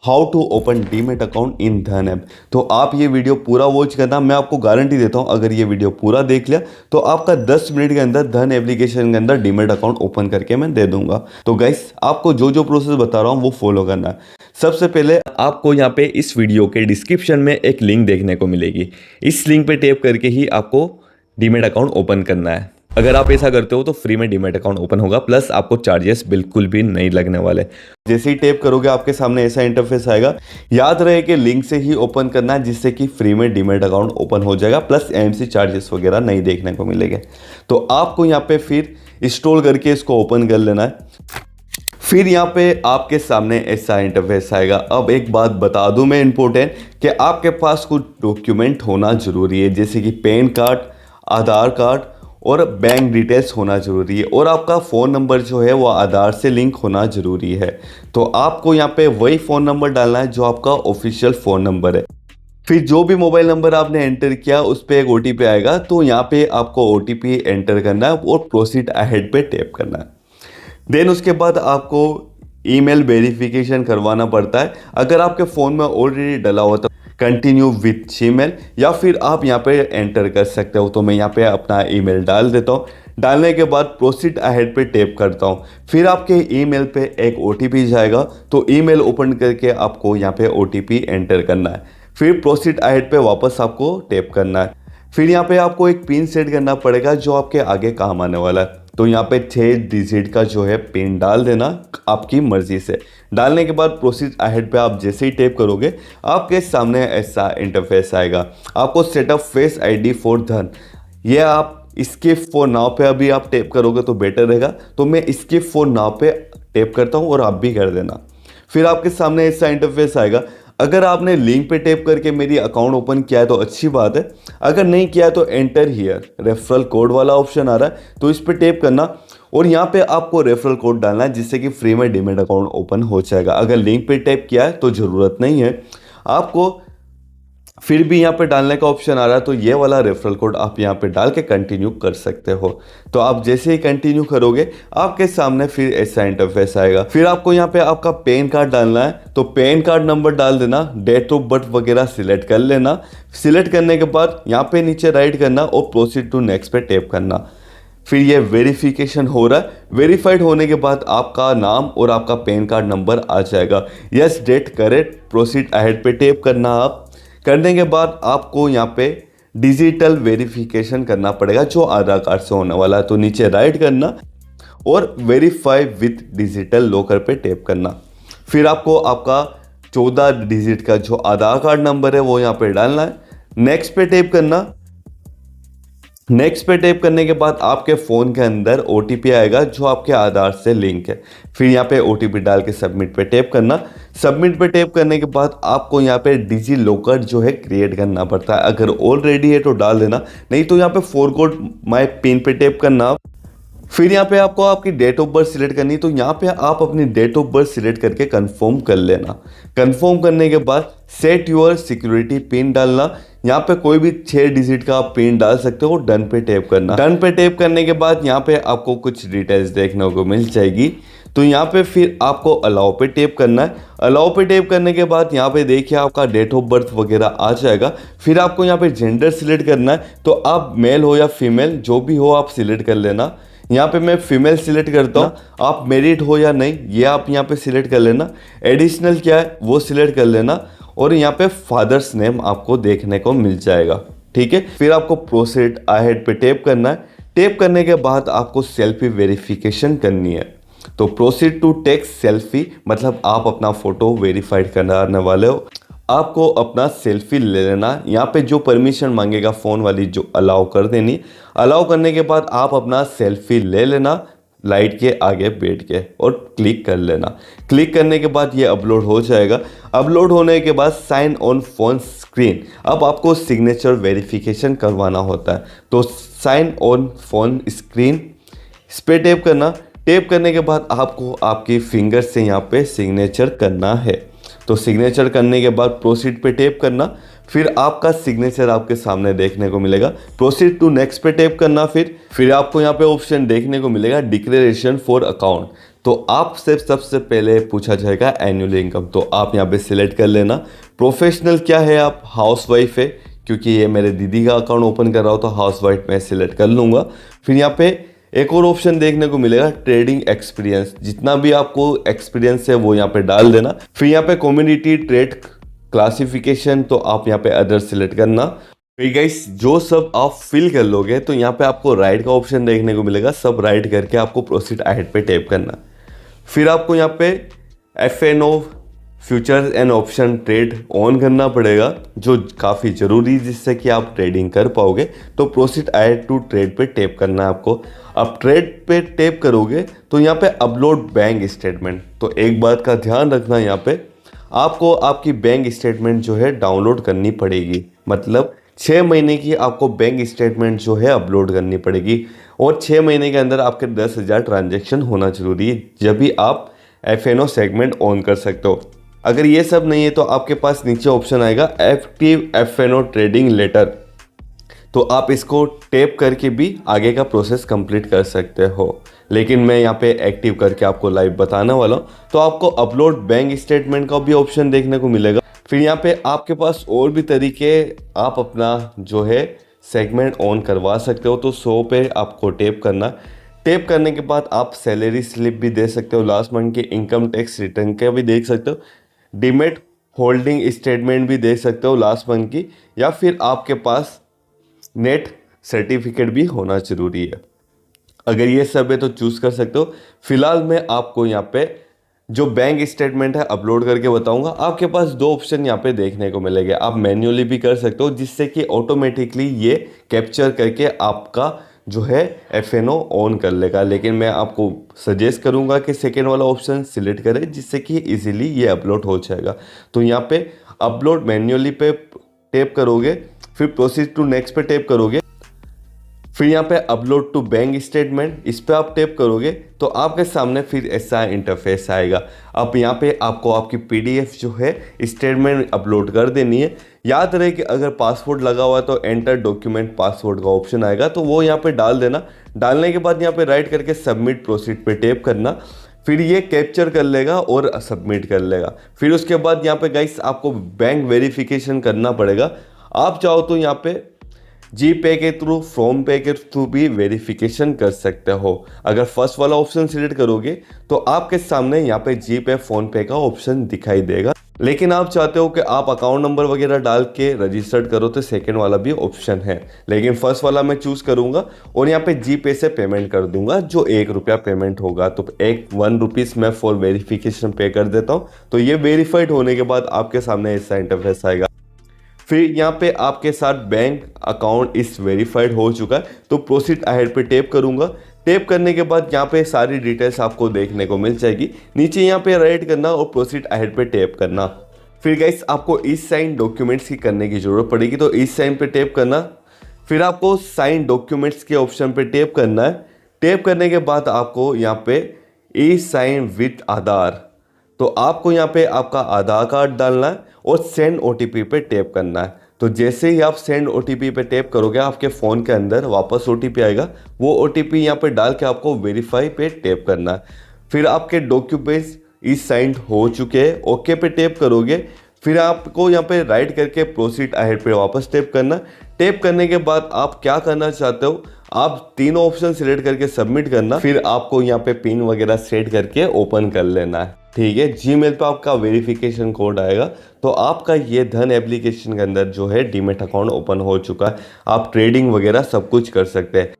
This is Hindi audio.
How to open demat account in Dhan app. तो आप ये वीडियो पूरा वॉच करना, मैं आपको गारंटी देता हूँ अगर ये वीडियो पूरा देख लिया तो आपका 10 मिनट के अंदर धन एप्लीकेशन के अंदर डीमेट अकाउंट ओपन करके मैं दे दूंगा। तो गाइस आपको जो जो प्रोसेस बता रहा हूँ वो फॉलो करना है। सबसे पहले आपको यहाँ पे इस वीडियो के डिस्क्रिप्शन में एक लिंक देखने को मिलेगी, इस लिंक पे टैप करके ही आपको डीमेट अकाउंट ओपन करना है। अगर आप ऐसा करते हो तो फ्री में डीमेट अकाउंट ओपन होगा, प्लस आपको चार्जेस बिल्कुल भी नहीं लगने वाले। जैसे ही टैप करोगे आपके सामने ऐसा इंटरफेस आएगा। याद रहे कि लिंक से ही ओपन करना है जिससे कि फ्री में डीमेट अकाउंट ओपन हो जाएगा, प्लस एमसी चार्जेस वगैरह नहीं देखने को मिलेंगे। तो आपको यहाँ पे फिर इंस्टॉल करके इसको ओपन कर लेना है। फिर यहाँ पे आपके सामने ऐसा इंटरफेस आएगा। अब एक बात बता दूं मैं इंपॉर्टेंट, कि आपके पास कुछ डॉक्यूमेंट होना ज़रूरी है, जैसे कि पैन कार्ड, आधार कार्ड और बैंक डिटेल्स होना ज़रूरी है, और आपका फ़ोन नंबर जो है वो आधार से लिंक होना ज़रूरी है। तो आपको यहाँ पे वही फ़ोन नंबर डालना है जो आपका ऑफिशियल फ़ोन नंबर है। फिर जो भी मोबाइल नंबर आपने एंटर किया उस पर एक OTP आएगा, तो यहाँ पे आपको OTP एंटर करना है और प्रोसीड अहेड पे टैप करना है। देन उसके बाद आपको ईमेल वेरिफिकेशन करवाना पड़ता है। अगर आपके फ़ोन में ऑलरेडी डला हुआ तो कंटिन्यू विथ जीमेल, या फिर आप यहाँ पे एंटर कर सकते हो। तो मैं यहाँ पे अपना ईमेल डाल देता हूँ। डालने के बाद प्रोसीड अहेड पे टैप करता हूँ। फिर आपके ईमेल पे एक OTP जाएगा, तो ईमेल ओपन करके आपको यहाँ पे OTP एंटर करना है। फिर प्रोसीड अहेड पे वापस आपको टैप करना है। फिर यहाँ पे आपको एक पिन सेट करना पड़ेगा जो आपके आगे काम आने वाला है। तो यहाँ पे 6 डिजिट का जो है पिन डाल देना आपकी मर्जी से। डालने के बाद प्रोसीड अहेड पे आप जैसे ही टैप करोगे आपके सामने ऐसा इंटरफेस आएगा। आपको सेटअप फेस ID फॉर धन, ये आप स्किप फॉर नाउ पे अभी आप टैप करोगे तो बेटर रहेगा। तो मैं स्किप फॉर नाउ पे टैप करता हूँ और आप भी कर देना। फिर आपके सामने ऐसा इंटरफेस आएगा। अगर आपने लिंक पे टैप करके मेरी अकाउंट ओपन किया है तो अच्छी बात है, अगर नहीं किया है तो एंटर हियर रेफरल कोड वाला ऑप्शन आ रहा है, तो इस पे टैप करना और यहाँ पे आपको रेफरल कोड डालना है जिससे कि फ्री में डीमेट अकाउंट ओपन हो जाएगा। अगर लिंक पे टैप किया है तो ज़रूरत नहीं है आपको। फिर भी यहाँ पे डालने का ऑप्शन आ रहा है, तो ये वाला रेफरल कोड आप यहाँ पे डाल के कंटिन्यू कर सकते हो। तो आप जैसे ही कंटिन्यू करोगे आपके सामने फिर ऐसा इंटरफेस आएगा। फिर आपको यहाँ पे आपका पैन कार्ड डालना है, तो पैन कार्ड नंबर डाल देना, डेट ऑफ बर्थ वगैरह सिलेक्ट कर लेना। सिलेक्ट करने के बाद यहाँ पे नीचे राइट करना और प्रोसीड टू नेक्स्ट पे टैप करना। फिर ये वेरिफिकेशन हो रहा है। वेरीफाइड होने के बाद आपका नाम और आपका पैन कार्ड नंबर आ जाएगा। Yes date correct, proceed ahead पे टैप करना। आप करने के बाद आपको यहाँ पे डिजिटल वेरिफिकेशन करना पड़ेगा जो आधार कार्ड से होने वाला है। तो नीचे राइट करना और वेरीफाई विथ डिजिटल लॉकर पे टैप करना। फिर आपको आपका 14 डिजिट का जो आधार कार्ड नंबर है वो यहाँ पे डालना है। नेक्स्ट पे टैप करना। नेक्स्ट पे टैप करने के बाद आपके फ़ोन के अंदर OTP आएगा जो आपके आधार से लिंक है। फिर यहाँ पे OTP डाल के सबमिट पे टैप करना। सबमिट पे टैप करने के बाद आपको यहाँ पे डिजी लॉकर जो है क्रिएट करना पड़ता है। अगर ऑलरेडी है तो डाल देना, नहीं तो यहाँ पे फॉरगॉट माय पिन पे टैप करना। फिर यहाँ पे आपको आपकी डेट ऑफ बर्थ सिलेक्ट करनी, तो यहाँ पे आप अपनी डेट ऑफ बर्थ सिलेक्ट करके कंफर्म कर लेना। कंफर्म करने के बाद सेट योर सिक्योरिटी पिन डालना। यहाँ पे कोई भी 6 डिजिट का आप पिन डाल सकते हो। डन पे टैप करना। डन पे टैप करने के बाद यहाँ पे आपको कुछ डिटेल्स देखने को मिल जाएगी। तो यहाँ पे फिर आपको अलाउ पे टैप करना है। अलाउ पे टैप करने के बाद यहाँ पे देखिए आपका डेट ऑफ बर्थ वगैरह आ जाएगा। फिर आपको यहाँ पे जेंडर सिलेक्ट करना है, तो आप मेल हो या फीमेल जो भी हो आप सिलेक्ट कर लेना। यहाँ पे मैं फीमेल सिलेक्ट करता हूँ। आप मैरिड हो या नहीं ये आप यहाँ पे सिलेक्ट कर लेना। एडिशनल क्या है वो सिलेक्ट कर लेना, और यहाँ पे फादर्स नेम आपको देखने को मिल जाएगा। ठीक है, फिर आपको प्रोसीड अहेड पे टैप करना है। टैप करने के बाद आपको सेल्फी वेरिफिकेशन करनी है। तो प्रोसीड टू टेक सेल्फी मतलब आप अपना फोटो वेरीफाइड कराने वाले हो। आपको अपना सेल्फी ले लेना। यहाँ पे जो परमिशन मांगेगा फ़ोन वाली जो अलाउ कर देनी। अलाउ करने के बाद आप अपना सेल्फी ले लेना लाइट के आगे बैठ के और क्लिक कर लेना। क्लिक करने के बाद ये अपलोड हो जाएगा। अपलोड होने के बाद साइन ऑन फोन स्क्रीन, अब आपको सिग्नेचर वेरिफिकेशन करवाना होता है। तो साइन ऑन फोन स्क्रीन इस पर टैप करना। टैप करने के बाद आपको आपकी फिंगर से यहाँ पे सिग्नेचर करना है। तो सिग्नेचर करने के बाद प्रोसीड पे टैप करना। फिर आपका सिग्नेचर आपके सामने देखने को मिलेगा। प्रोसीड टू नेक्स्ट पे टैप करना। फिर आपको यहाँ पे ऑप्शन देखने को मिलेगा डिक्लेरेशन फॉर अकाउंट। तो आपसे सबसे पहले पूछा जाएगा एनुअल इनकम। तो आप यहाँ पे सिलेक्ट कर लेना। प्रोफेशनल क्या है, आप हाउसवाइफ है, क्योंकि ये मेरे दीदी का अकाउंट ओपन कर रहा हो तो हाउसवाइफ मैं सिलेक्ट कर लूँगा। फिर यहाँ पे एक और ऑप्शन देखने को मिलेगा ट्रेडिंग एक्सपीरियंस, जितना भी आपको एक्सपीरियंस है वो यहाँ पे डाल देना। फिर यहाँ पे कम्युनिटी ट्रेड क्लासिफिकेशन, तो आप यहाँ पे अदर सिलेक्ट करना। फिर गाइस जो सब आप फिल कर लोगे तो यहाँ पे आपको राइट का ऑप्शन देखने को मिलेगा, सब राइट करके आपको प्रोसीड अहेड पे टैप करना। फिर आपको यहाँ पे FNO futures and option trade on करना पड़ेगा, जो काफ़ी ज़रूरी है जिससे कि आप ट्रेडिंग कर पाओगे। तो प्रोसीड अहेड टू ट्रेड पे टैप करना है आपको। अब ट्रेड पे टैप करोगे तो यहाँ पे अपलोड बैंक स्टेटमेंट। तो एक बात का ध्यान रखना, यहाँ पे आपको आपकी बैंक स्टेटमेंट जो है डाउनलोड करनी पड़ेगी, मतलब 6 महीने की आपको बैंक स्टेटमेंट जो है अपलोड करनी पड़ेगी, और 6 महीने के अंदर आपके 10,000 ट्रांजैक्शन होना जरूरी है, जब भी आप FNO सेगमेंट ऑन कर सकते हो। अगर ये सब नहीं है तो आपके पास नीचे ऑप्शन आएगा एक्टिव FNO ट्रेडिंग लेटर, तो आप इसको टैप करके भी आगे का प्रोसेस कंप्लीट कर सकते हो। लेकिन मैं यहाँ पे एक्टिव करके आपको लाइव बताने वाला हूँ। तो आपको अपलोड बैंक स्टेटमेंट का भी ऑप्शन देखने को मिलेगा। फिर यहाँ पे आपके पास और भी तरीके, आप अपना जो है सेगमेंट ऑन करवा सकते हो। तो 100 पे आपको टैप करना। टैप करने के बाद आप सैलरी स्लिप भी दे सकते हो, लास्ट मंथ के इनकम टैक्स रिटर्न का भी देख सकते हो, डीमेट होल्डिंग स्टेटमेंट भी देख सकते हो लास्ट मंथ की, या फिर आपके पास नेट सर्टिफिकेट भी होना जरूरी है। अगर ये सब है तो चूज़ कर सकते हो। फिलहाल मैं आपको यहाँ पे जो बैंक स्टेटमेंट है अपलोड करके बताऊंगा। आपके पास 2 ऑप्शन यहाँ पे देखने को मिलेंगे, आप मैन्युअली भी कर सकते हो, जिससे कि ऑटोमेटिकली ये कैप्चर करके आपका जो है FNO ऑन कर लेगा। लेकिन मैं आपको सजेस्ट करूंगा कि सेकेंड वाला ऑप्शन सिलेक्ट करें, जिससे कि इजीली ये अपलोड हो जाएगा। तो यहाँ पे अपलोड मैन्युअली पे टैप करोगे, फिर प्रोसीड टू नेक्स्ट पे टैप करोगे, फिर यहाँ पे अपलोड टू बैंक स्टेटमेंट, इस पे आप टैप करोगे तो आपके सामने फिर ऐसा इंटरफेस आएगा। अब यहाँ पे आपको आपकी PDF जो है स्टेटमेंट अपलोड कर देनी है। याद रहे कि अगर पासवर्ड लगा हुआ है तो एंटर डॉक्यूमेंट पासवर्ड का ऑप्शन आएगा, तो वो यहाँ पे डाल देना। डालने के बाद यहाँ पे राइट करके सबमिट प्रोसीड पे टैप करना। फिर ये कैप्चर कर लेगा और सबमिट कर लेगा। फिर उसके बाद यहाँ पे गाइस आपको बैंक वेरिफिकेशन करना पड़ेगा। आप चाहो तो यहाँ पे GPay के थ्रू, फोन पे के थ्रू भी वेरिफिकेशन कर सकते हो। अगर फर्स्ट वाला ऑप्शन सिलेक्ट करोगे तो आपके सामने यहाँ पे GPay फोन पे का ऑप्शन दिखाई देगा। लेकिन आप चाहते हो कि आप अकाउंट नंबर वगैरह डाल के रजिस्टर्ड करो तो सेकेंड वाला भी ऑप्शन है, लेकिन फर्स्ट वाला मैं चूज़ करूंगा और यहाँ पे GPay से पेमेंट कर दूंगा, जो 1 रुपया पेमेंट होगा। तो 1 रुपीज़ मैं फॉर वेरिफिकेशन पे कर देता हूँ। तो ये वेरीफाइड होने के बाद आपके सामने ऐसा इंटरफेस आएगा। फिर यहाँ पे आपके साथ बैंक अकाउंट इस वेरीफाइड हो चुका है, तो प्रोसीड अहेड पे टैप करूंगा। टैप करने के बाद यहाँ पे सारी डिटेल्स आपको देखने को मिल जाएगी। नीचे यहाँ पे राइट करना और प्रोसीड अहेड पे टैप करना। फिर गाइस आपको इस साइन डॉक्यूमेंट्स की करने की जरूरत पड़ेगी, तो इस साइन पे टैप करना। फिर आपको साइन डॉक्यूमेंट्स के ऑप्शन पे टैप करना है। टैप करने के बाद आपको यहाँ पे ई साइन विथ आधार, तो आपको यहाँ पे आपका आधार कार्ड डालना है और सेंड OTP पे टैप करना है। तो जैसे ही आप सेंड OTP पे टैप करोगे आपके फ़ोन के अंदर वापस OTP आएगा, वो OTP यहाँ पे डाल के आपको वेरीफाई पे टैप करना है। फिर आपके डॉक्यूमेंट्स इस साइंड हो चुके हैं, ओके पे टैप करोगे। फिर आपको यहाँ पे राइट करके प्रोसीड अहेड पे वापस टैप करना। टैप करने के बाद आप क्या करना चाहते हो, आप तीनों ऑप्शन सिलेक्ट करके सबमिट करना। फिर आपको यहाँ पे पिन वगैरह सेट करके ओपन कर लेना है, ठीक है। Gmail पे आपका वेरिफिकेशन कोड आएगा, तो आपका ये धन एप्लीकेशन के अंदर जो है डीमेट अकाउंट ओपन हो चुका है। आप ट्रेडिंग वगैरह सब कुछ कर सकते हैं।